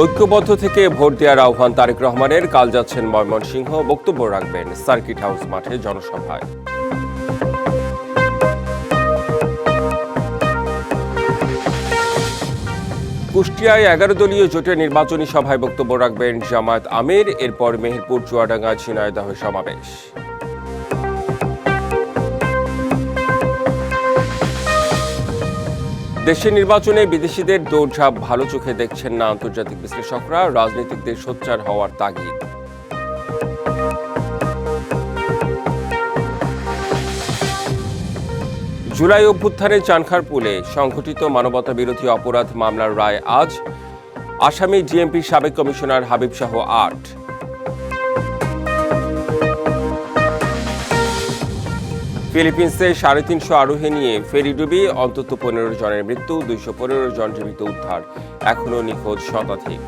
ঐক্যবদ্ধ থেকে ভোট দেওয়ার আহ্বান তারেক রহমানের। কাল যাচ্ছেন ময়মনসিংহ, বক্তব্য রাখবেন সার্কিট হাউস মাঠে জনসভায়। কুষ্টিয়ায় 11 দলীয় জোটের নির্বাচনী সভায় বক্তব্য রাখবেন জামায়াত আমির। এরপর মেহেরপুর, চুয়াডাঙ্গা, ঝিনাইদহে সমাবেশ। দেশের নির্বাচনে বিদেশিদের দৌড়ঝাঁপ ভালো চোখে দেখছেন না আন্তর্জাতিক বিশ্লেষকরা। রাজনীতিকদের সোচ্চার হওয়ার তাগিদ। জুলাই অভ্যুত্থানে চানখারপুলে সংঘটিত মানবতা বিরোধী অপরাধ মামলার রায় আজ। আসামি ডিএমপির সাবেক কমিশনার হাবিব সহ 8। ফিলিপিন্সে 350 আরোহী নিয়ে ফেরিডুবি, অন্তত 15 জনের মৃত্যু, 215 জন জীবিত উদ্ধার, এখনও নিখোঁজ শতাধিক।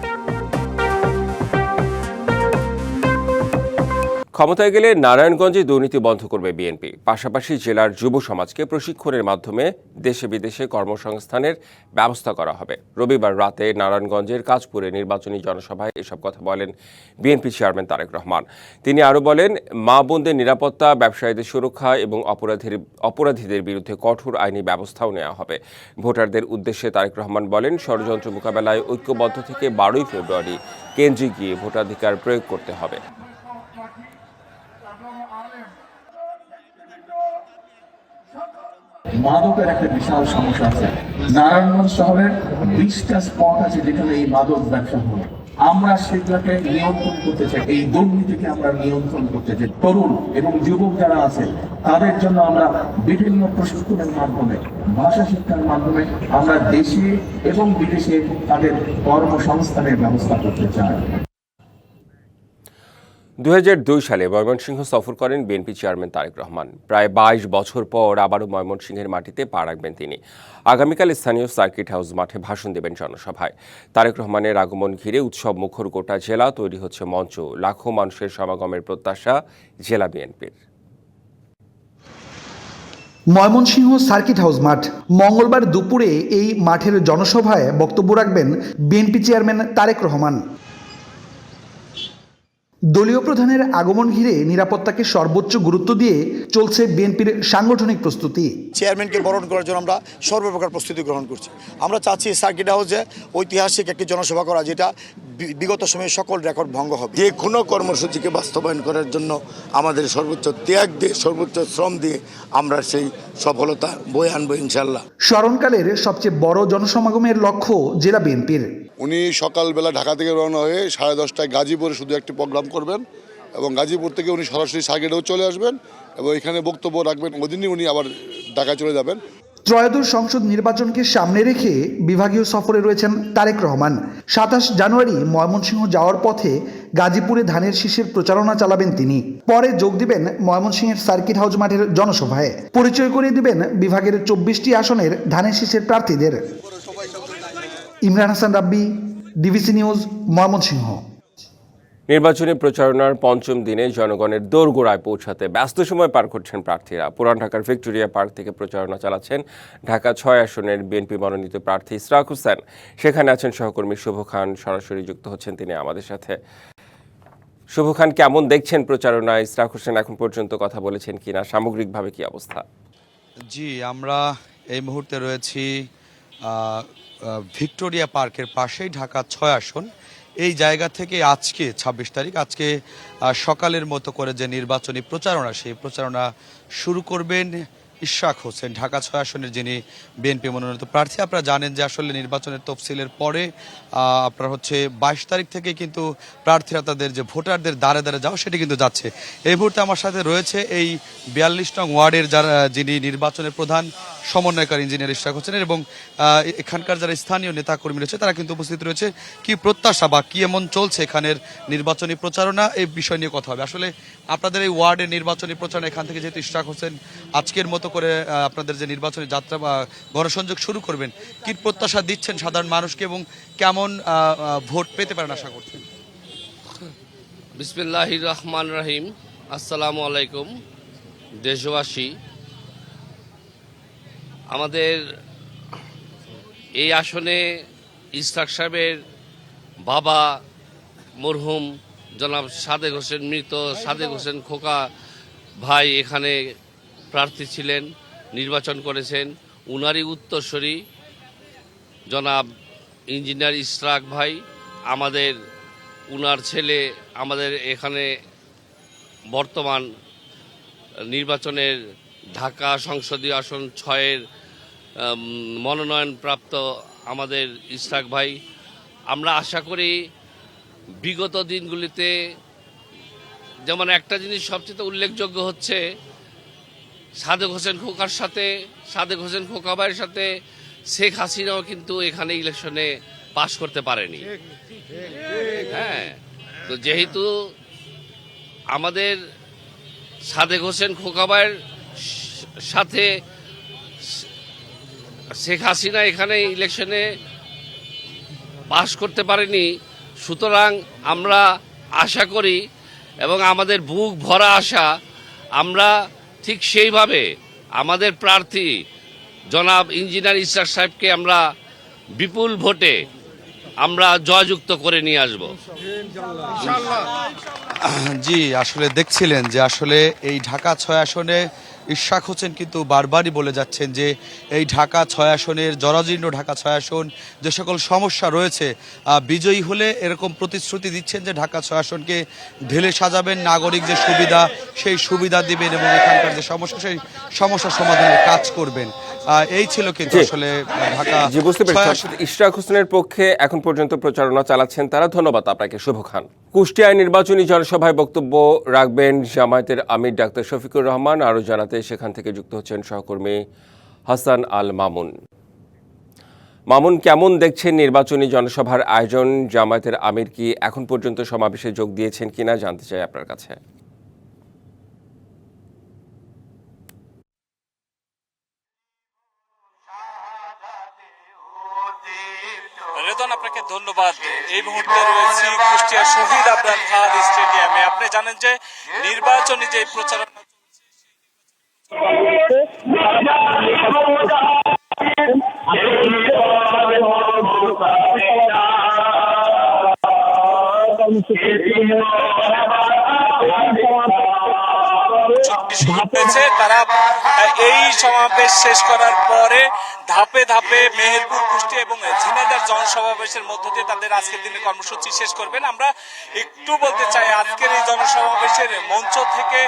ক্ষমতায় গেলে নারায়ণগঞ্জে দুর্নীতি বন্ধ করবে বিএনপি। পাশাপাশি জেলার যুব সমাজকে প্রশিক্ষণের মাধ্যমে দেশে বিদেশে কর্মসংস্থানের ব্যবস্থা করা হবে। রবিবার রাতে নারায়ণগঞ্জের কাজপুরে নির্বাচনী জনসভায় এসব কথা বলেন বিএনপি চেয়ারম্যান তারেক রহমান। তিনি আরও বলেন, মা বোনদের নিরাপত্তা, ব্যবসায়ীদের সুরক্ষা এবং অপরাধীদের বিরুদ্ধে কঠোর আইনি ব্যবস্থাও নেওয়া হবে। ভোটারদের উদ্দেশ্যে তারেক রহমান বলেন, ষড়যন্ত্র মোকাবেলায় ঐক্যবদ্ধ থেকে 12 ফেব্রুয়ারি কেন্দ্রে গিয়ে ভোটাধিকার প্রয়োগ করতে হবে। মাদকের একটা বিশাল সমস্যা আছে। নারায়ণগঞ্জ শহরের 20টা স্পট আছে যেখানে এই মাদক ব্যবসা হয়। আমরা সেগুলোকে নিয়ন্ত্রণ করতে চাই, এই দুর্নীতিকে আমরা নিয়ন্ত্রণ করতে চাই। তরুণ এবং যুবক যারা আছে তাদের জন্য আমরা বিভিন্ন প্রশিক্ষণের মাধ্যমে, ভাষা শিক্ষার মাধ্যমে আমরা দেশে এবং বিদেশে তাদের কর্মসংস্থানের ব্যবস্থা করতে চাই। 2002 সালে ময়মনসিংহ সফর করেন বিএনপি চেয়ারম্যান তারেক রহমান। প্রায় 22 বছর পর আবারও ময়মনসিংহের মাটিতে পা রাখবেন তিনি। আগামীকাল স্থানীয় সার্কিট হাউস মাঠে ভাষণ দেবেন জনসভায়। তারেক রহমানের আগমন ঘিরে উৎসব মুখর গোটা জেলা, তৈরি হচ্ছে মঞ্চ। লাখো মানুষের সমাগমের প্রত্যাশা জেলা বিএনপির। ময়মনসিংহ সার্কিট হাউস মাঠ। মঙ্গলবার দুপুরে এই মাঠের জনসভায় বক্তব্য রাখবেন বিএনপি চেয়ারম্যান তারেক রহমান। দলীয় প্রধানের আগমন ঘিরে নিরাপত্তাকে সর্বোচ্চ গুরুত্ব দিয়ে চলছে বিএনপির সাংগঠনিক প্রস্তুতি। চেয়ারম্যানকে বরণ করার জন্য আমরা সর্বপ্রকার প্রস্তুতি গ্রহণ করছি। আমরা চাচ্ছি সার্কিট হাউসে ঐতিহাসিক একটি জনসভা করা, যেটা বিগত সময়ে সকল রেকর্ড ভঙ্গ হবে। যে কোনো কর্মসূচিকে বাস্তবায়ন করার জন্য আমাদের সর্বোচ্চ ত্যাগ দিয়ে, সর্বোচ্চ শ্রম দিয়ে আমরা সেই সফলতা বয়ে আনবো ইনশাল্লাহ। স্মরণকালের সবচেয়ে বড় জনসমাগমের লক্ষ্য জেলা বিএনপির। উনি সকালবেলা ঢাকা থেকে রওনা হয়ে 10:30টায় গাজীপুরে শুধু একটি প্রোগ্রাম করবেন এবং গাজীপুর থেকে উনি সরাসরি সার্কিটেও চলে আসবেন এবং এখানে বক্তব্য রাখবেন। ওদিনই উনি আবার ঢাকায় চলে যাবেন। ত্রয়োদশ সংসদ নির্বাচনকে সামনে রেখে বিভাগীয় সফরে রয়েছেন তারেক রহমান। 27 জানুয়ারি ময়মনসিংহ যাওয়ার পথে গাজীপুরে ধানের শীষের প্রচারণা চালাবেন তিনি। পরে যোগ দিবেন ময়মনসিংহের সার্কিট হাউস মাঠের জনসভায়। পরিচয় করিয়ে দিবেন বিভাগের 24টি আসনের ধানের শীষের প্রার্থীদের। ইমরান হাসান রাব্বি, ডিবিসি নিউজ, ময়মনসিংহ। নির্বাচনী প্রচারণার পঞ্চম দিনে জনগণের দোরগোড়ায় পৌঁছাতে ব্যস্ত সময় পার করছেন প্রার্থীরা। পুরান ঢাকার ভিক্টোরিয়া পার্ক থেকে প্রচারণা চালাচ্ছেন ঢাকা 6 আসনের বিএনপি মনোনীত প্রার্থী ইশরাক হোসেন। সেখানে আছেন সহকর্মী শুভ খান, সরাসরি যুক্ত হচ্ছেন তিনি আমাদের সাথে। শুভ খান, কেমন দেখছেন প্রচারণায়? ইশরাক হোসেন এখন পর্যন্ত কথা বলেছেন কিনা, সামগ্রিকভাবে কি অবস্থা? জি, আমরা এই মুহূর্তে রয়েছি ভিক্টোরিয়া পার্কের পাশেই, ঢাকা 6 আসন। এই জায়গা থেকে আজকে 26 তারিখ, আজকে সকালের মতো করে যে নির্বাচনী প্রচারণা, সেই প্রচারণা শুরু করবেন ইশরাক হোসেন, ঢাকা 6 আসনের যিনি বিএনপি মনোনীত প্রার্থী। আপনারা জানেন যে আসলে নির্বাচনের তফসিলের পরে আপনার হচ্ছে 22 তারিখ থেকে কিন্তু প্রার্থীরা তাদের যে ভোটারদের দ্বারে দ্বারে যাওয়া, সেটি কিন্তু যাচ্ছে। এই মুহূর্তে আমার সাথে রয়েছে এই 42 নং ওয়ার্ডের যিনি নির্বাচনের প্রধান সমন্বয়কারী ইঞ্জিনিয়ার ইশরাক হোসেনের, এবং এখানকার যারা স্থানীয় নেতাকর্মী রয়েছে তারা কিন্তু উপস্থিত রয়েছে। কি প্রত্যাশা বা কি এমন চলছে এখানের নির্বাচনী প্রচারণা, এই বিষয় নিয়ে কথা হবে। আসলে আপনাদের এই ওয়ার্ডের নির্বাচনী প্রচারণা, এখান থেকে যেহেতু ইশরাক হোসেন আজকের মতো করে আপনাদের যে নির্বাচনী যাত্রা বা গণসংযোগ শুরু করবেন, কি প্রত্যাশা দিচ্ছেন সাধারণ মানুষকে এবং কেমন ভোট পেতে পারেন আশা করছেন? বিসমিল্লাহির রহমান রহিম। আসসালামু আলাইকুম দেশবাসী। আমাদের এই আসনে ইশরাক সাহেবের বাবা মরহুম জনাব সাদেক হোসেন, মৃত সাদেক হোসেন খোকা ভাই এখানে প্রার্থী ছিলেন, নির্বাচন করেছেন। উনারই উত্তরসূরি জনাব ইঞ্জিনিয়ার ইশরাক ভাই, আমাদের উনার ছেলে আমাদের এখানে বর্তমান নির্বাচনের ঢাকা সংসদীয় আসন 6-এর মনোনয়নপ্রাপ্ত আমাদের ইশরাক ভাই। আমরা আশা করি বিগত দিনগুলিতে যেমন একটা জিনিস সবচেয়ে উল্লেখযোগ্য হচ্ছে সাদেক হোসেন খোকার সাথে, সাদেক হোসেন খোকা ভাইয়ের সাথে শেখ হাসিনাও কিন্তু এখানে ইলেকশনে পাশ করতে পারেনি। হ্যাঁ, তো যেহেতু আমাদের সাদেক হোসেন খোকা ভাইয়ের সাথে শেখ হাসিনা এখানে ইলেকশনে পাশ করতে পারেনি, সুতরাং আমরা আশা করি এবং আমাদের বুক ভরা আশা, আমরা ঠিক সেইভাবে আমাদের প্রার্থী জনাব ইঞ্জিনিয়ার ইশরাক সাহেবকে আমরা বিপুল ভোটে আমরা জয়যুক্ত করে নিয়ে আসব। জি, আসলে দেখছিলেন যে আসলে এই ঢাকা 6 আসনে ইশরাক হোসেন কিন্তু বারবারই বলে যাচ্ছেন যে এই ঢাকা 6 আসনের জরাজীর্ণ ঢাকা 6 আসন যে সকল সমস্যা রয়েছে, বিজয়ী হলে এরকম প্রতিশ্রুতি দিচ্ছেন যে ঢাকা 6 আসনকে ঢেলে সাজাবেন, নাগরিক যে সুবিধা সেই সুবিধা দিবেন এবং এখানকার যে সমস্যা সেই সমস্যা সমাধানের কাজ করবেন। এই ছিল কিন্তু আসলে ঢাকা। জি, বুঝতে পেরেছি। ইশরাক হোসেনের পক্ষে এখন পর্যন্ত প্রচারণা চালাচ্ছেন তারা। ধন্যবাদ আপনাকে, শুভ খান। কুষ্টিয়ায় নির্বাচনী জনসভায় বক্তব্য রাখবেন জামায়াতের আমির ডাক্তার শফিকুর রহমান। আরও জানাতে সেখান থেকে যুক্ত হচ্ছেন সহকর্মী হাসান আল মামুন। মামুন, কেমন দেখছেন নির্বাচনী জনসভার আয়োজন? জামায়াতের আমির কি এখন পর্যন্ত সমাবেশে যোগ দিয়েছেন কিনা জানতে চাই আপনার কাছে। রেদন, আপনাকে ধন্যবাদ। এই মুহূর্তে রয়েছি কুষ্টিয়া শহীদ আবরার খান স্টেডিয়ামে। আপনি জানেন যে নির্বাচনী যে প্রচারণা হয়েছে, তারা এই সমাবেশ শেষ করার পরে ধাপে ধাপে মেহেরপুর, কুষ্টিয়া এবং ঝিনাইদহ জনসমাবেশের মধ্য দিয়ে তাদের আজকের দিনের কর্মসূচি শেষ করবেন। আমরা একটু বলতে চাই, আজকের এই জনসমাবেশের মঞ্চ থেকে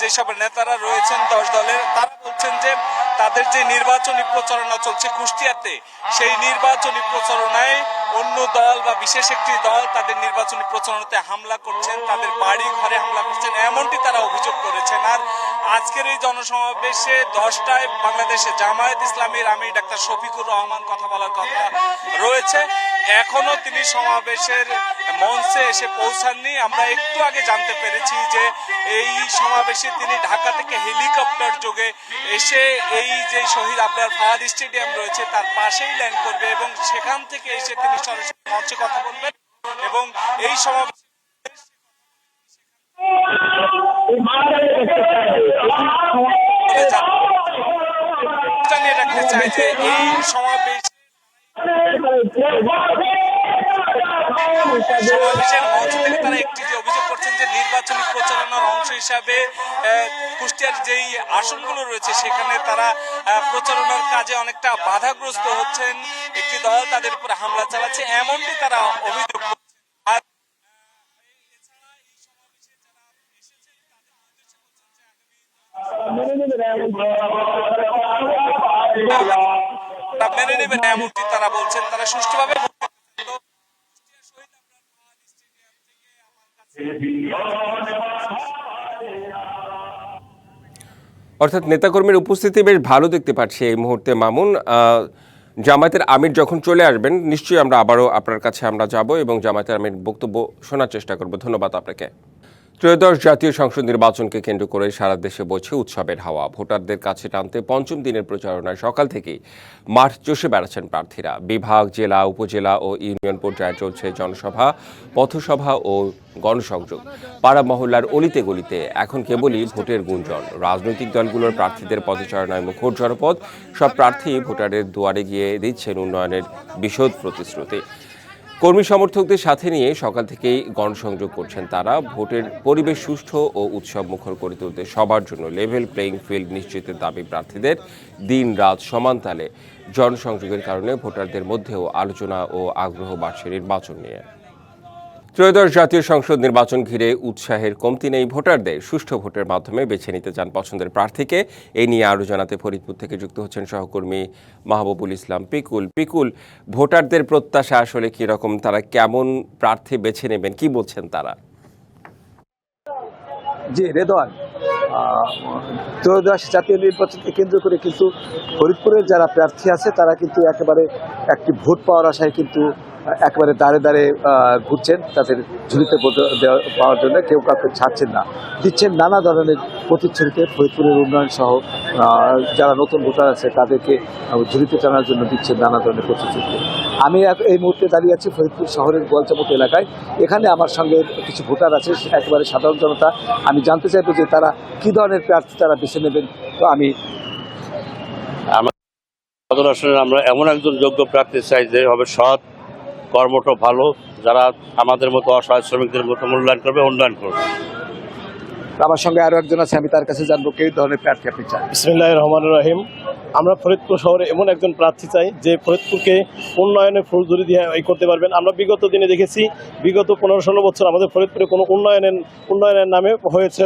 যেসব নেতারা রয়েছেন 10 দলের, তারা বলছেন যে তাদের যে নির্বাচনী প্রচারণা চলছে কুষ্টিয়াতে, সেই নির্বাচনী প্রচারণায় অন্য দল বা বিশেষ একটি দল তাদের নির্বাচনী প্রচারণাতে হামলা করছেন, তাদের বাড়ি ঘরে হামলা করছেন, এমনটি তারা অভিযোগ করেছেন। আর আজকের এই জনসমাবেশে 10টায় বাংলাদেশে জামায়াত ইসলামীর আমির ডাক্তার শফিকুর রহমান কথা বলার কথা রয়েছে। এখনো তিনি সমাবেশের মঞ্চে এসে পৌঁছাননি। আমরা একটু আগে জানতে পেরেছি যে এই সমাবেশে তিনি ঢাকা থেকে হেলিকপ্টার যোগে এসে এই যে শহীদ আবরার ফাহাদ স্টেডিয়াম রয়েছে তার পাশেই ল্যান্ড করবে এবং সেখান থেকে এসে তিনি সরাসরি মঞ্চে কথা বলবেন এবং এই সমাবেশ জানিয়ে রাখতে চাই যে এই সমাবেশের মঞ্চ থেকে তারা একটি যে অভিযোগ করছেন যে নির্বাচনী প্রচারণার অংশ হিসাবে কুষ্টিয়ার যেই আসনগুলো রয়েছে সেখানে তারা প্রচারণার কাজে অনেকটা বাধাগ্রস্ত হচ্ছেন, একটি দল তাদের উপর হামলা চালাচ্ছে, এমনটি তারা অভিযোগ করছেন। মেনে নেবেন এমনটি তারা বলছেন। তারা সুষ্ঠুভাবে অর্থাৎ নেতাকর্মীর উপস্থিতি বেশ ভালো দেখতে পাচ্ছি এই মুহূর্তে। মামুন, জামায়াতের আমির যখন চলে আসবেন নিশ্চয়ই আমরা আবারও আপনার কাছে আমরা যাব এবং জামায়াতের আমির বক্তব্য শোনার চেষ্টা করব। ধন্যবাদ আপনাকে। ত্রয়োদশ জাতীয় সংসদ নির্বাচনকে কেন্দ্র করে সারা দেশে বইছে উৎসবের হাওয়া। ভোটারদের কাছে টানতে পঞ্চম দিনের প্রচারণায় সকাল থেকেই মাঠ চষে বেড়াচ্ছেন প্রার্থীরা। বিভাগ, জেলা, উপজেলা ও ইউনিয়ন পর্যায়ে চলছে জনসভা, পথসভা ও গণসংযোগ। পাড়া মহল্লার অলিতে গলিতে এখন কেবলই ভোটের গুঞ্জন। রাজনৈতিক দলগুলোর প্রার্থীদের পদচারণায় মুখর জনপদ। সব প্রার্থী ভোটারের দুয়ারে গিয়ে দিচ্ছেন উন্নয়নের বিশদ প্রতিশ্রুতি। কর্মী সমর্থকদের সাথে নিয়ে সকাল থেকেই গণসংযোগ করছেন তারা। ভোটের পরিবেশ সুষ্ঠু ও উৎসব মুখর করে তুলতে সবার জন্য লেভেল প্লেইং ফিল্ড নিশ্চিতের দাবি প্রার্থীদের। দিন রাত সমান তালে জনসংযোগের কারণে ভোটারদের মধ্যেও আলোচনা ও আগ্রহ বাড়ছে নির্বাচন নিয়ে। ত্রয়োদশ জাতীয় সংসদ নির্বাচন ঘিরে উৎসাহের কমতি নেই ভোটারদের। সুষ্ঠু ভোটের মাধ্যমে বেছে নিতে চান পছন্দের প্রার্থীকে। এই নিয়ে আরও জানাতে ফরিদপুর থেকে যুক্ত হচ্ছেন সহকর্মী মাহবুবুল ইসলাম পিকুল। পিকুল, ভোটারদের প্রত্যাশা আসলে কি রকম? তারা কেমন প্রার্থী বেছে নেবেন, কি বলছেন তারা? জি রেদওয়ান, ত্রয়োদশ জাতীয় নির্বাচনকে কেন্দ্র করে কিন্তু ফরিদপুরের যারা প্রার্থী আছে তারা কিন্তু একেবারে একটি ভোট পাওয়ার আশায় কিন্তু একেবারে দাঁড়ে দাঁড়ে ঘুরছেন তাদের ঝুলিতে পাওয়ার জন্য। কেউ কাউকে ছাড়ছেন না, দিচ্ছেন নানা ধরনের প্রতিশ্রুতিতে। ফরিদপুরের উন্নয়ন সহ যারা নতুন ভোটার আছে তাদেরকে ঝুলিতে টানার জন্য দিচ্ছেন নানা ধরনের প্রতিশ্রুতি। আমি এই মুহূর্তে দাঁড়িয়ে আছি ফরিদপুর শহরের গোয়ালচামত এলাকায়। এখানে আমার সঙ্গে কিছু ভোটার আছে, একেবারে সাধারণ জনতা। আমি জানতে চাইবো যে তারা কী ধরনের প্রার্থী তারা বেছে নেবেন। তো আমি আমরা এমন একজন যোগ্য প্রার্থী চাই যে হবে সৎ, কর্মঠ, ভালো, যারা আমাদের মতো অসহায় শ্রমিকদের মতো মূল্যায়ন করবে, উন্নয়ন করবে। আমার সঙ্গে আরও একজন আছে, আমি তার কাছে জানবো কী ধরনের প্রার্থী আপনি চান। বিসমিল্লাহির রহমানির রহিম। আমরা ফরিদপুর শহরে এমন একজন প্রার্থী চাই যে ফরিদপুরকে উন্নয়নের ফুলঝুরি দিয়ে করতে পারবেন। আমরা বিগত দিনে দেখেছি, বিগত 15-16 বছর আমাদের ফরিদপুরে কোনো উন্নয়নের নামে হয়েছে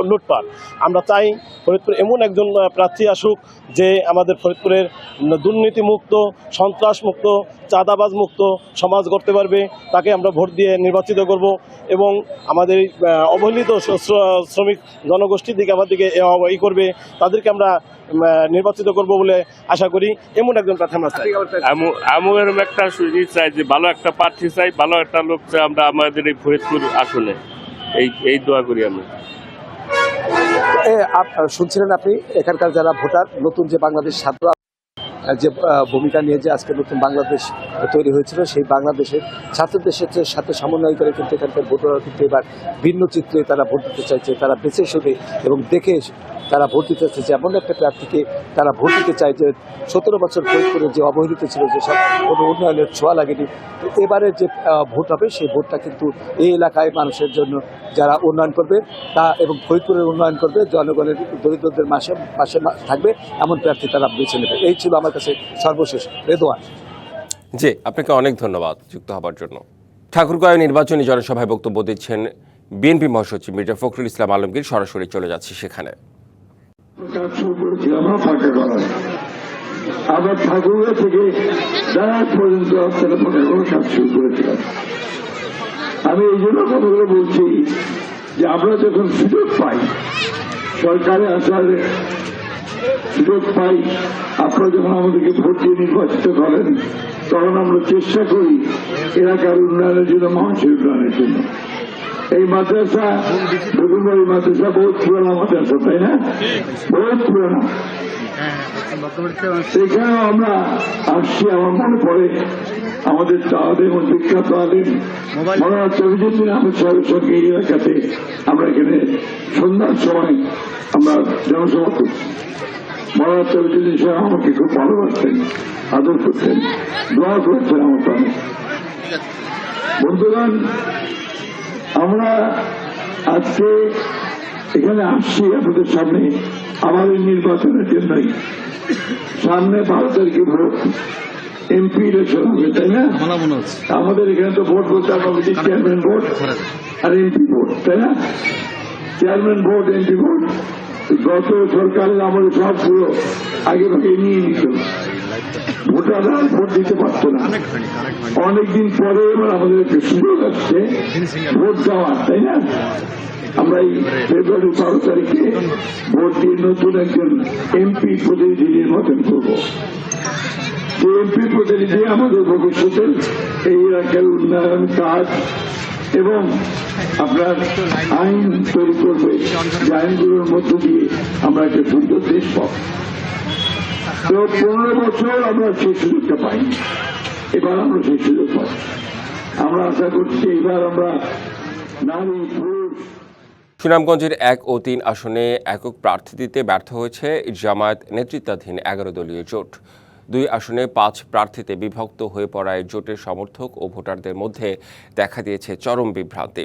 লুটপাট। আমরা চাই ফরিদপুর এমন একজন প্রার্থী আসুক যে আমাদের ফরিদপুরের দুর্নীতিমুক্ত, সন্ত্রাসমুক্ত, চাঁদাবাজ মুক্ত সমাজ গড়তে পারবে। তাকে আমরা ভোট দিয়ে নির্বাচিত করব এবং আমাদের অবহেলিত শ্রমিক জনগোষ্ঠীর দিকে আমাদেরকে করবে, তাদেরকে আমরা নির্বাচিত করব বলে আশা করি। এমন একজন প্রার্থী আমরা চাই। আমি এরকম একটা সুযোগ চাই যে ভালো একটা প্রার্থী চাই, ভালো একটা লোক চাই আমরা আমাদের এই ফরিদপুর আসনে। এই দোয়া করি আমি। শুনছিলেন আপনি এখানকার যারা ভোটার, নতুন যে বাংলাদেশ ছাত্র যে ভূমিকা নিয়ে যে আজকে নতুন বাংলাদেশ তৈরি হয়েছিল, সেই বাংলাদেশের ছাত্রদের সাথে সমন্বয় করে কিন্তু এখানকার ভোটাররা কিন্তু এবার ভিন্ন চিত্রে তারা ভোট দিতে চাইছে। তারা বেছে শুনে এবং দেখে তারা ভোট দিতে চাইছে। এমন একটা প্রার্থীকে তারা ভোট দিতে চায় যে 17 বছর করে যে অবহেলিত ছিল, যেসব কোনো উন্নয়নের ছোঁয়া লাগেনি। তো এবারে যে ভোট হবে সেই ভোটটা কিন্তু এই এলাকায় মানুষের জন্য যারা উন্নয়ন করবে তা এবং ফরিদপুরের উন্নয়ন করবে, জনগণের দরিদ্রদের পাশে থাকবে, এমন প্রার্থী তারা বেছে নেবে। এই ছিল আমার কাছে সর্বশেষ। রেদওয়ান। জি, আপনাকে অনেক ধন্যবাদ যুক্ত হবার জন্য। ঠাকুরগাঁও নির্বাচনী জনসভায় বক্তব্য দিচ্ছেন বিএনপি মহাসচিব মির্জা ফখরুল ইসলাম আলমগীর। সরাসরি চলে যাচ্ছি সেখানে। আমরা ঠাকুরগাঁও থেকে ডাক পর্যন্ত কাজ শুরু করেছিলাম। আমি এই জন্য কথাগুলো বলছি যে আমরা যখন সুযোগ পাই, সরকারে আসার সুযোগ পাই, আপনারা যখন আমাদেরকে ভোট দিয়ে নির্বাচিত করেন, তখন আমরা চেষ্টা করি এলাকার উন্নয়নের জন্য, মানুষের উন্নয়নের জন্য। এই মাদ্রাসা, বেগুনবাড়ি মাদ্রাসা বহুত পুরানো মাদ্রাসা, তাই না? বহুত পুরানো। সেখানেও আমরা আসছি। আমার মনে পড়ে আমাদের তাদের বিখ্যাত আলেম মৌলানা তৌহিদুদ্দিন আহমেদ সাহেবের সঙ্গে এই এলাকাতে আমরা এখানে সন্ধ্যার সময় আমরা জনসভা করছি। মৌলানা তৌহিদুদ্দিন সাহেব আমাকে খুব ভালোবাসতেন, আদর করতেন, দোয়া করতেন আমার সামনে। বন্ধুগণ, আমরা আজকে এখানে আসছি আপনাদের সামনে আমাদের নির্বাচনের জন্যই। সামনে 12 তারিখে ভোট, এমপি ইলেকশন হবে, তাই না? আমাদের এখানে তো ভোট বলতে আমরা বুঝি চেয়ারম্যান ভোট আর এমপি ভোট, তাই না? চেয়ারম্যান ভোট, এমপি ভোট গত সরকারের আমাদের সবগুলো আগে ভাগে নিয়ে নিত। ভোটাররা ভোট দিতে পারত না। অনেকদিন পরে এবার আমাদের একটা সুযোগ আসছে ভোট দেওয়ার, তাই না? আমরা এই ফেব্রুয়ারি 12 তারিখে ভোট দিয়ে নতুন একজন এমপি প্রতিনিধি নির্বাচন করব। যে এমপি প্রতিনিধি আমাদের ভবিষ্যতের এই এলাকার উন্নয়ন কাজ এবং আপনার আইন তৈরি করবে, যে আইনগুলোর মধ্য দিয়ে আমরা একটা সুন্দর দেশ পাব। তো 15 বছর আমরা সেই সুযোগটা পাই, এবার আমরা সেই সুযোগ পাই। আমরা আশা করছি এবার আমরা নারী পুরুষ। সুনামগঞ্জের 1 ও 3 আসনে একক প্রার্থী দিতে ব্যর্থ হয়েছে জামায়াত নেতৃত্বাধীন 11 দলীয় জোট। দুই আসনে 5 প্রার্থীতে বিভক্ত হয়ে পড়ায় জোটের সমর্থক ও ভোটারদের মধ্যে দেখা দিয়েছে চরম বিভ্রান্তি।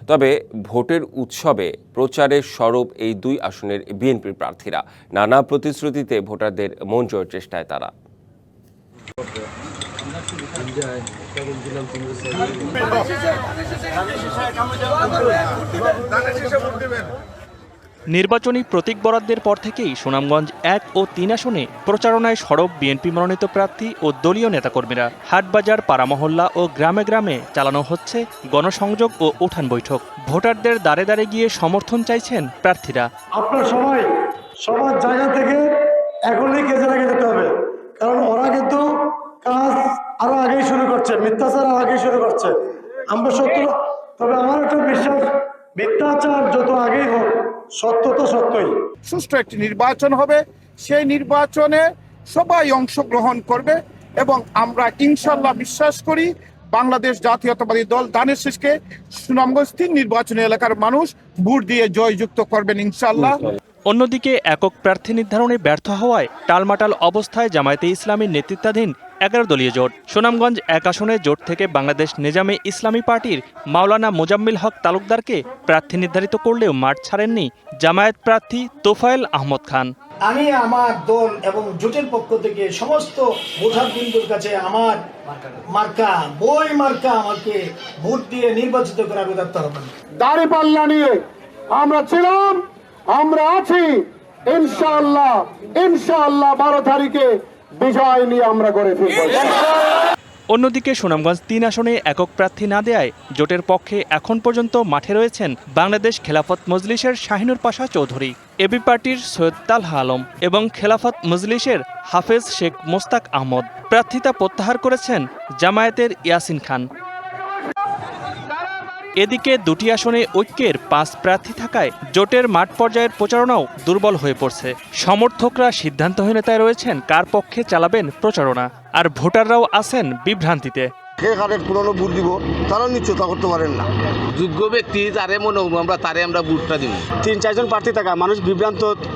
তবে ভোটের উৎসবে প্রচারের সরব এই 2 আসনের বিএনপির প্রার্থীরা নানা প্রতিশ্রুতিতে ভোটারদের মন জয়ের চেষ্টায় তারা। নির্বাচনী প্রতীক বরাদ্দের পর থেকেই সুনামগঞ্জ 1 ও 3 আসনে প্রচারণায় সরব বিএনপি মনোনীত প্রার্থী ও দলীয় নেতাকর্মীরা। হাটবাজার, পাড়ামহল্লা ও গ্রামে গ্রামে চালানো হচ্ছে গণসংযোগ ও উঠান বৈঠক। ভোটারদের দ্বারে দ্বারে গিয়ে সমর্থন চাইছেন প্রার্থীরা। আপনার সবাই সবার জায়গা থেকে এখনই কেজে রেখে যেতে হবে, কারণ ওরা কিন্তু কাজ আরো আগেই শুরু করছে, মিথ্যাচার আরো আগেই শুরু করছে। আমরা সত্য, তবে আমার একটা বিশ্বাস, মিথ্যাচার যত আগেই হোক, সত্য তো সত্যই। সুষ্ঠু একটি নির্বাচন হবে, সেই নির্বাচনে সবাই অংশগ্রহণ করবে এবং আমরা ইনশাল্লাহ বিশ্বাস করি বাংলাদেশ জাতীয়তাবাদী দল ধানের শীষকে সুনামগঞ্জ 3 নির্বাচনী এলাকার মানুষ ভোট দিয়ে জয়যুক্ত করবেন ইনশাল্লাহ। অন্যদিকে একক প্রার্থী নির্ধারণে ব্যর্থ হওয়ায় টালমাটাল অবস্থায় জামায়াতে ইসলামীর নেতৃত্বাধীন 11 দলীয় জোট। সুনামগঞ্জ 1 আসনে জোট থেকে বাংলাদেশ নিজামে ইসলামী পার্টির মাওলানা মোজাম্মিল হক তালুকদারকে প্রার্থী নির্ধারিত করলেও মাঠ ছাড়েননি জামায়াত প্রার্থী তোফায়েল আহমদ খান। আমি আমার দল এবং জোটের পক্ষ থেকে সমস্ত ভোটারবৃন্দুর কাছে আমার মার্কা, বই মার্কা, আমাকে ভোট দিয়ে নির্বাচিত করার ব্যর্থ হবেন। দাঁড়িপাল্লা নিয়ে আমরা ছিলাম, আমরা আছি, ইনশাআল্লাহ 12 তারিখে বিজয় নিয়ে আমরা করে ফিরব। অন্যদিকে সুনামগঞ্জ 3 আসনে একক প্রার্থী না দেয়ায় জোটের পক্ষে এখন পর্যন্ত মাঠে রয়েছেন বাংলাদেশ খেলাফত মজলিসের শাহিনুর পাশা চৌধুরী, এবি পার্টির সৈয়দ তালহা আলম এবং খেলাফত মজলিসের হাফেজ শেখ মোস্তাক আহমদ। প্রার্থিতা প্রত্যাহার করেছেন জামায়াতের ইয়াসিন খান। এদিকে 2টি আসনে ঐক্যের 5 প্রার্থী থাকায় জোটের মাঠ পর্যায়ের প্রচারণাও দুর্বল হয়ে পড়ছে। সমর্থকরা সিদ্ধান্তহীনতায় রয়েছেন কার পক্ষে চালাবেন প্রচারণা, আর ভোটাররাও আছেন বিভ্রান্তিতে। পুরনো ভোট দিব তারা নিশ্চয়তা করতে পারেন না। যোগ্য ব্যক্তি যারে মনে হবো আমরা তারে আমরা ভোটটা দিব। 3-4 জন প্রার্থী থাকা মানুষ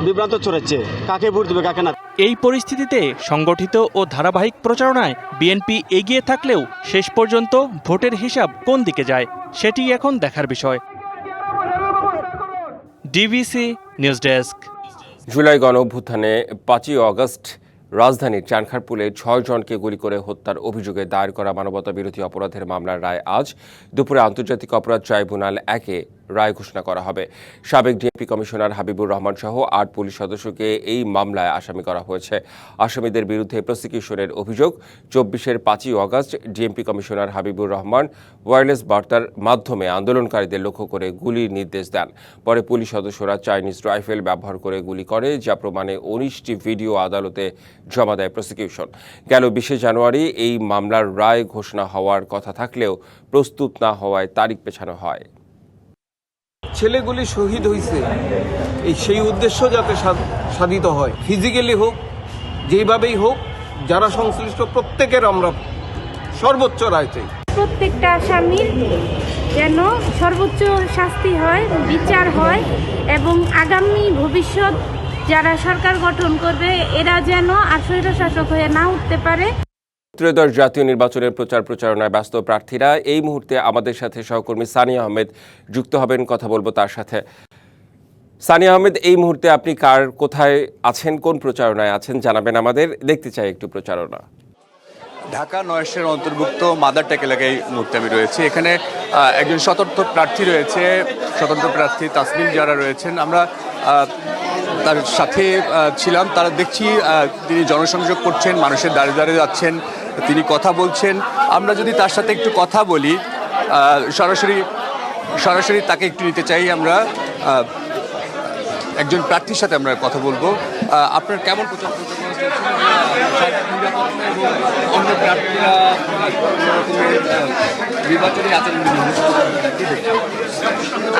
বিভ্রান্ত চড়েছে, কাকে ভোট দেবে কাকে না। এই পরিস্থিতিতে সংগঠিত ও ধারাবাহিক প্রচারণায় বিএনপি এগিয়ে থাকলেও শেষ পর্যন্ত ভোটের হিসাব কোন দিকে যায় সেটি এখন দেখার বিষয়। DBC news desk. জুলাই গণঅভ্যুত্থানে 5ই আগস্ট রাজধানীর চানখারপুলে 6 জনকে গুলি করে হত্যার অভিযোগে দায়ের করা মানবতাবিরোধী অপরাধের মামলার রায় আজ দুপুরে আন্তর্জাতিক অপরাধ ট্রাইব্যুনাল 1-এ রায় ঘোষণা করা হবে। সাবেক ডিএমপি কমিশনার হাবিবুর রহমান সহ 8 পুলিশ সদস্যকে এই মামলায় আসামি করা হয়েছে। আসামিদের বিরুদ্ধে প্রসিকিউশনের অভিযোগ, 24-এর 5ই আগস্ট DMP commissioner Habibur Rahman wireless বার্তার মাধ্যমে আন্দোলনকারীদের লক্ষ্য করে গুলির নির্দেশ দেন। পরে পুলিশ সদস্যরা চাইনিজ রাইফেল ব্যবহার করে গুলি করে, যা প্রমাণে 19টি ভিডিও আদালতে জমা দেয় প্রসিকিউশন। গেল 20 জানুয়ারি এই মামলার রায় ঘোষণা হওয়ার কথা থাকলেও প্রস্তুত না হওয়ায় তারিখ পেছানো হয়। ছেলেগুলি শহীদ হয়েছে, সেই উদ্দেশ্য যাতে সাধিত হয়, ফিজিক্যালি হোক, যেভাবেই হোক, যারা সংশ্লিষ্ট প্রত্যেকের আমরা সর্বোচ্চ রায় চাই। প্রত্যেকটা আসামির যেন সর্বোচ্চ শাস্তি হয়, বিচার হয় এবং আগামী ভবিষ্যৎ যারা সরকার গঠন করবে এরা যেন আর স্বৈরশাসক হয়ে না উঠতে পারে। ত্রয়োদশ জাতীয় নির্বাচনের প্রচারণায় ব্যস্ত প্রার্থীরা। এই মুহূর্তে আমাদের সাথে সহকর্মী সানিয়া আহমেদ যুক্ত হবেন, কথা বলবো তার সাথে। সানিয়া আহমেদ, এই মুহূর্তে আপনি কোথায় আছেন, কোন প্রচারণায় আছেন জানাবেন আমাদের, দেখতে চাই একটু প্রচারণা। ঢাকা নয়েশের অন্তর্ভুক্ত মাদার টেক এলাকায় মুহূর্তে আমি রয়েছি। এখানে একজন স্বতন্ত্র প্রার্থী রয়েছে, স্বতন্ত্র প্রার্থী তাসনিম যারা রয়েছেন, আমরা তার সাথে ছিলাম। তারা দেখছি তিনি জনসংযোগ করছেন, মানুষের দ্বারে দ্বারে যাচ্ছেন, তিনি কথা বলছেন। আমরা যদি তার সাথে একটু কথা বলি, সরাসরি তাকে একটু নিতে চাই আমরা। একজন প্রার্থীর সাথে আমরা কথা বলবো। আপনার কেমন অন্য প্রার্থীরা নির্বাচনী আচরণ?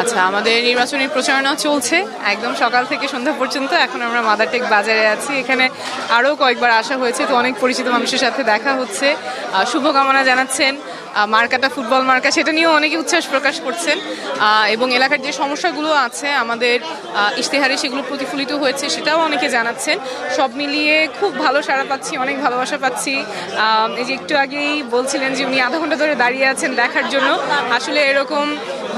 আচ্ছা, আমাদের নির্বাচনী প্রচারণা চলছে একদম সকাল থেকে সন্ধ্যা পর্যন্ত। এখন আমরা মাদার টেক বাজারে আছি। এখানে আরও কয়েকবার আসা হয়েছে, তো অনেক পরিচিত মানুষের সাথে দেখা হচ্ছে, শুভকামনা জানাচ্ছেন। মার্কাটা ফুটবল মার্কা, সেটা নিয়েও অনেকে উচ্ছ্বাস প্রকাশ করছেন এবং এলাকার যে সমস্যাগুলো আছে আমাদের ইশতেহারে সেগুলো প্রতিফলিত হয়েছে সেটাও অনেকে জানাচ্ছেন। জানাচ্ছেন। সব মিলিয়ে খুব ভালো সাড়া পাচ্ছি, অনেক ভালোবাসা পাচ্ছি। এই যে একটু আগেই বলছিলেন যে উনি আধা ঘন্টা ধরে দাঁড়িয়ে আছেন দেখার জন্য, আসলে এরকম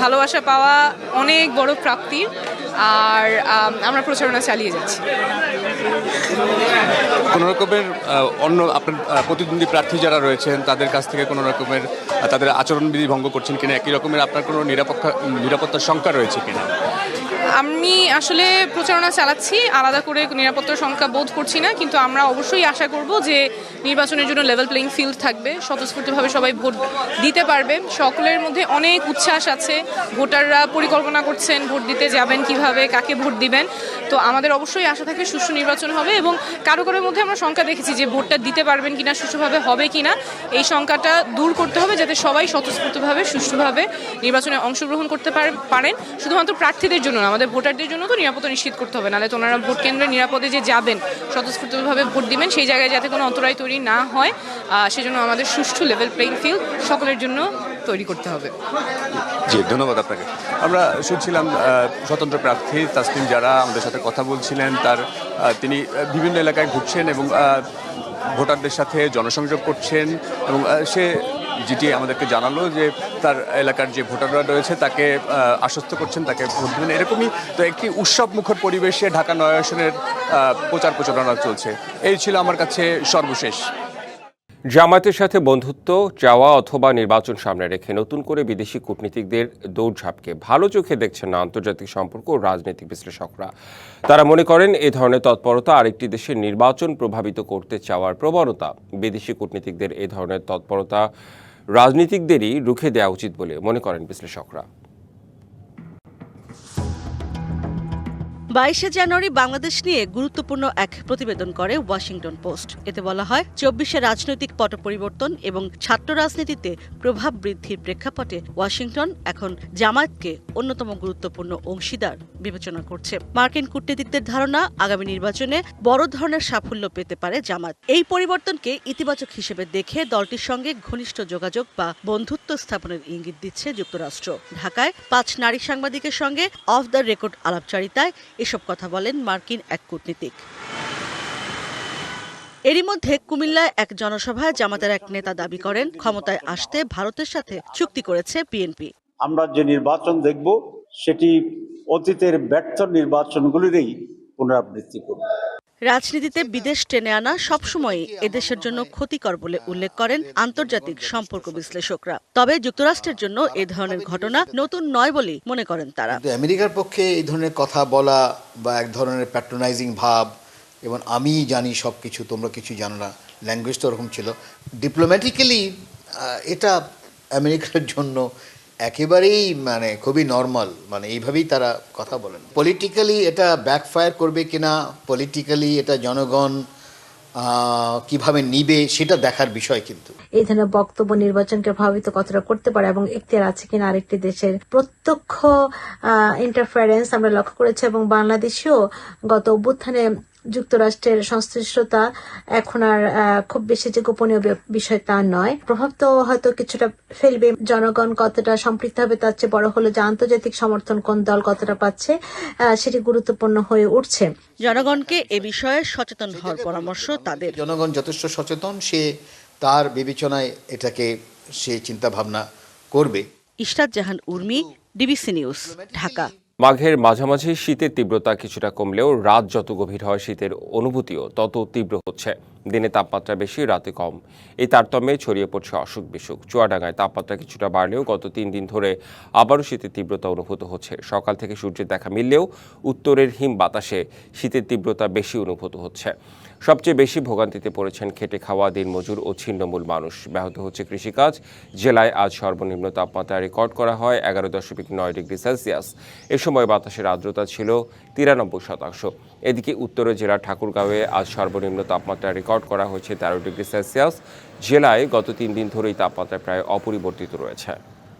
ভালোবাসা পাওয়া অনেক বড় প্রাপ্তি। আর আমরা প্রচারণা চালিয়ে যাচ্ছি। কোনো রকমের অন্য আপনার প্রতিদ্বন্দ্বী প্রার্থী যারা রয়েছেন তাদের কাছ থেকে কোনো রকমের তাদের আচরণবিধি ভঙ্গ করছেন কিনা, একই রকমের আপনার কোনো নিরাপত্তার শঙ্কা রয়েছে কিনা? আমি আসলে প্রচারণা চালাচ্ছি, আলাদা করে নিরাপত্তার সংখ্যা বোধ করছি না, কিন্তু আমরা অবশ্যই আশা করব যে নির্বাচনের জন্য লেভেল প্লেইং ফিল্ড থাকবে, স্বতঃস্ফূর্তভাবে সবাই ভোট দিতে পারবে। সকলের মধ্যে অনেক উচ্ছ্বাস আছে, ভোটাররা পরিকল্পনা করছেন ভোট দিতে যাবেন কিভাবে, কাকে ভোট দিবেন। তো আমাদের অবশ্যই আশা থাকে সুষ্ঠু নির্বাচন হবে, এবং কারো কারোর মধ্যে আমরা সংখ্যা দেখেছি যে ভোটটা দিতে পারবেন কিনা, সুষ্ঠুভাবে হবে কিনা, এই সংখ্যাটা দূর করতে হবে যাতে সবাই স্বতঃস্ফূর্তভাবে সুষ্ঠুভাবে নির্বাচনে অংশগ্রহণ করতে পারেন। শুধুমাত্র প্রার্থীদের জন্য না, আমাদের ভোটারদের জন্য তো নিরাপত্তা নিশ্চিত করতে হবে, নাহলে তো ওনারা ভোট কেন্দ্রে নিরাপদে যে যাবেন, স্বতঃস্ফূর্তভাবে ভোট দিবেন, সেই জায়গায় যাতে কোনো অন্তরায় তৈরি না হয়, সেজন্য আমাদের সুষ্ঠু লেভেল প্লেইং ফিল্ড সকলের জন্য তৈরি করতে হবে। জি, ধন্যবাদ আপনাকে। আমরা শুনছিলাম স্বতন্ত্র প্রার্থী তাসনিম যারা আমাদের সাথে কথা বলছিলেন। তিনি বিভিন্ন এলাকায় ঘুরছেন এবং ভোটারদের সাথে জনসংযোগ করছেন, এবং সে যেটি আমাদেরকে জানালো যে তার এলাকার যে ভোটাররা রয়েছে তাকে আশ্বস্ত করছেন তাকে ভোট দেবেন। এরকমই তো একটি উৎসব মুখর পরিবেশে ঢাকা ৯ আসনের প্রচারণা চলছে। এই ছিল আমার কাছে সর্বশেষ। জামায়াতের সাথে বন্ধুত্ব চাওয়া অথবা নির্বাচন সামনে রেখে নতুন করে বিদেশি কূটনীতিকদের দৌড়ঝাঁপকে ভালো চোখে দেখছেন না আন্তর্জাতিক সম্পর্ক ও রাজনৈতিক বিশ্লেষকরা। তারা মনে করেন এ ধরনের তৎপরতা আরেকটি দেশের নির্বাচন প্রভাবিত করতে চাওয়ার প্রবণতা। বিদেশি কূটনীতিকদের এ ধরনের তৎপরতা রাজনীতিকদেরই রুখে দেওয়া উচিত বলে মনে করেন বিশ্লেষকরা। 22শে জানুয়ারি বাংলাদেশ নিয়ে গুরুত্বপূর্ণ এক প্রতিবেদন করে ওয়াশিংটন পোস্ট। এতে বলা হয় 24শে রাজনৈতিক পট পরিবর্তন এবং ছাত্র রাজনীতিতে প্রভাব বৃদ্ধির প্রেক্ষাপটে ওয়াশিংটন এখন জামায়াতকে অন্যতম গুরুত্বপূর্ণ অংশীদার বিবেচনা করছে। মার্কিন কূটনীতিকদের ধারণা আগামী নির্বাচনে বড় ধরনের সাফল্য পেতে পারে জামায়াত। এই পরিবর্তনকে ইতিবাচক হিসেবে দেখে দলটির সঙ্গে ঘনিষ্ঠ যোগাযোগ বা বন্ধুত্ব স্থাপনের ইঙ্গিত দিচ্ছে যুক্তরাষ্ট্র। ঢাকায় 5 নারী সাংবাদিকের সঙ্গে অফ দ্য রেকর্ড আলাপচারিতায় এসব কথা বলেন মার্কিন এক কূটনীতিক। এরই মধ্যে কুমিল্লায় এক জনসভায় জামাতের এক নেতা দাবি করেন ক্ষমতায় আসতে ভারতের সাথে চুক্তি করেছে বিএনপি। আমরা যে নির্বাচন দেখব সেটি অতীতের ব্যর্থ নির্বাচনগুলিরই পুনরাবৃত্তি করবে। রাজনীতিতে বিদেশ টেনে আনা সবসময়ই এদেশের জন্য ক্ষতিকর বলে উল্লেখ করেন আন্তর্জাতিক সম্পর্ক বিশ্লেষকরা। তবে যুক্তরাষ্ট্রের জন্য এ ধরনের ঘটনা নতুন নয় বলেই মনে করেন তারা। আমেরিকার পক্ষে এই ধরনের কথা বলা বা এক ধরনের প্যাট্রোনাইজিং ভাব, এবং আমি জানি সব কিছু তোমরা কিছু জানো না, ল্যাঙ্গুয়েজ তো ওরকম ছিল। ডিপ্লোম্যাটিক্যালি এটা আমেরিকার জন্য একেবারেই খুবই নর্মাল, এইভাবেই তারা কথা বলেন। পলিটিক্যালি এটা ব্যাকফায়ার করবে কিনা, পলিটিক্যালি এটা জনগণ কিভাবে নিবে সেটা দেখার বিষয়। কিন্তু এই ধরনের বক্তব্য নির্বাচনকে প্রভাবিত কতটা করতে পারে এবং এখতিয়ার আছে কিনা আরেকটি দেশের প্রত্যক্ষ ইন্টারফারেন্স আমরা লক্ষ্য করেছি, এবং বাংলাদেশেও গত অভ্যুত্থানে যুক্তরাষ্ট্রের সংশ্লিষ্টতা এখন আর খুব বেশি যে গোপনীয় বিষয় তা নয়। প্রভাব তো হয়তো কিছুটা ফেলবে। জনগণ কতটা সম্পৃক্ত হবে তার চেয়ে বড় হলো যে আন্তর্জাতিক সমর্থন কোন দল কতটা পাচ্ছে সেটি গুরুত্বপূর্ণ হয়ে উঠছে। জনগণকে এ বিষয়ে সচেতন হওয়ার পরামর্শ তাদের। জনগণ যথেষ্ট সচেতন, সে তার বিবেচনায় এটাকে সে চিন্তা ভাবনা করবে। ইশরাত জাহান উর্মি, ডিবিসি নিউজ, ঢাকা। মাঘের মাঝামাঝি শীতের তীব্রতা কিছুটা কমলেও রাত যত গভীর হয় শীতের অনুভূতিও তত তীব্র হচ্ছে। দিনে তাপমাত্রা বেশি, রাতে কম। এই তারতম্যে ছড়িয়ে পড়ছে অসুখ বিসুখ। চুয়াডাঙ্গায় তাপমাত্রা কিছুটা বাড়লেও গত 3 দিন ধরে আবারও শীতের তীব্রতা অনুভূত হচ্ছে। সকাল থেকে সূর্যের দেখা মিললেও উত্তরের হিম বাতাসে শীতের তীব্রতা বেশি অনুভূত হচ্ছে। সবচেয়ে বেশি ভোগান্তিতে পড়েছেন খেটে খাওয়া দিনমজুর ও ছিন্নমূল মানুষ। ব্যাহত হচ্ছে কৃষিকাজ। জেলায় আজ সর্বনিম্ন তাপমাত্রা রেকর্ড করা হয় 11.9 ডিগ্রি সেলসিয়াস। এ সময় বাতাসের আর্দ্রতা ছিল 93%। এদিকে উত্তরের জেলার ঠাকুরগাঁওয়ে আজ সর্বনিম্ন তাপমাত্রা রেকর্ড করা হয়েছে 13 ডিগ্রি সেলসিয়াস। জেলায় গত 3 দিন ধরেই তাপমাত্রা প্রায় অপরিবর্তিত রয়েছে।